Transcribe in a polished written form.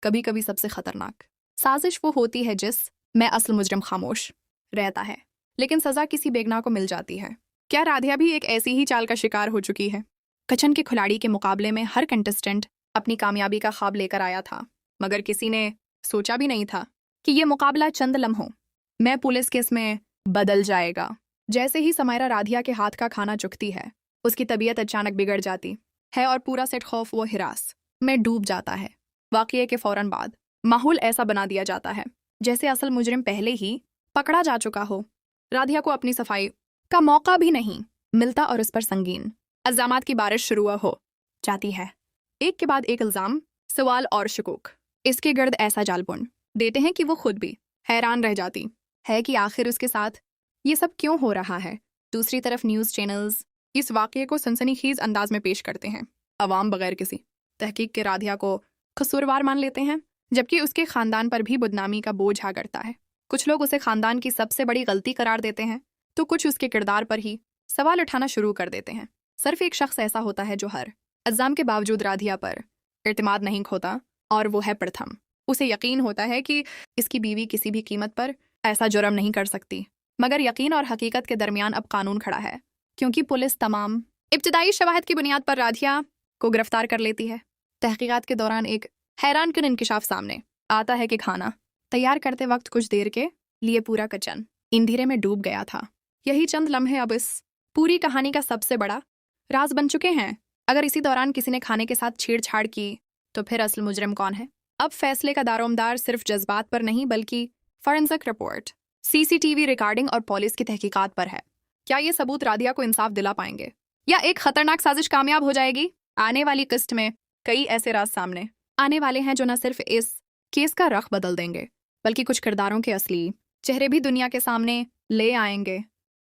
कभी कभी सबसे खतरनाक साजिश वो होती है जिस में असल मुजरिम खामोश रहता है, लेकिन सजा किसी बेगुनाह को मिल जाती है। क्या राधिया भी एक ऐसी ही चाल का शिकार हो चुकी है? कचन के खिलाड़ी के मुकाबले में हर कंटेस्टेंट अपनी कामयाबी का ख्वाब लेकर आया था, मगर किसी ने सोचा भी नहीं था कि ये मुकाबला चंद लम्हों में पुलिस केस में बदल जाएगा। जैसे ही समायरा राधिया के हाथ का खाना चुकती है, उसकी तबीयत अचानक बिगड़ जाती है और पूरा सेट खौफ व हिरास में डूब जाता है। वाक़ये के फौरन बाद माहौल ऐसा बना दिया जाता है जैसे असल मुजरिम पहले ही पकड़ा जा चुका हो। राधिया को अपनी सफाई का मौका भी नहीं मिलता और उस पर संगीन इल्जामात की बारिश शुरू हो जाती है। एक के बाद एक इल्जाम, सवाल और शकूक इसके गर्द ऐसा जाल बुन देते हैं कि वो खुद भी हैरान रह जाती है कि आखिर उसके साथ ये सब क्यों हो रहा है। दूसरी तरफ न्यूज़ चैनल्स इस वाक़ये को सनसनीखेज अंदाज में पेश करते हैं। अवाम बगैर किसी तहकीक के राधिया को कसूरवार मान लेते हैं, जबकि उसके खानदान पर भी बदनामी का बोझ आ करता है। कुछ लोग उसे खानदान की सबसे बड़ी गलती करार देते हैं, तो कुछ उसके किरदार पर ही सवाल उठाना शुरू कर देते हैं। सिर्फ एक शख्स ऐसा होता है जो हर इल्ज़ाम के बावजूद राधिया पर इत्मीनान नहीं खोता, और वो है प्रथम। उसे यकीन होता है कि इसकी बीवी किसी भी कीमत पर ऐसा जुर्म नहीं कर सकती, मगर यकीन और हकीकत के दरमियान अब कानून खड़ा है, क्योंकि पुलिस तमाम इब्तदाई शवाहिद की बुनियाद पर राधिया को गिरफ्तार कर लेती है। तहकीकात के दौरान एक हैरानकुन इंकिशाफ सामने आता है कि खाना तैयार करते वक्त कुछ देर के लिए पूरा किचन अंधेरे में डूब गया था। यही चंद लम्हे अब इस पूरी कहानी का सबसे बड़ा राज बन चुके हैं। अगर इसी दौरान किसी ने खाने के साथ छेड़छाड़ की, तो फिर असल मुजरिम कौन है? अब फैसले का दारोमदार सिर्फ जज्बात पर नहीं, बल्कि फॉरेंसिक रिपोर्ट, सीसीटीवी रिकॉर्डिंग और पुलिस की तहकीकात पर है। क्या ये सबूत राधिया को इंसाफ दिला पाएंगे, या एक खतरनाक साजिश कामयाब हो जाएगी? आने वाली किस्त में कई ऐसे राज सामने आने वाले हैं जो न सिर्फ इस केस का रख बदल देंगे, बल्कि कुछ किरदारों के असली चेहरे भी दुनिया के सामने ले आएंगे।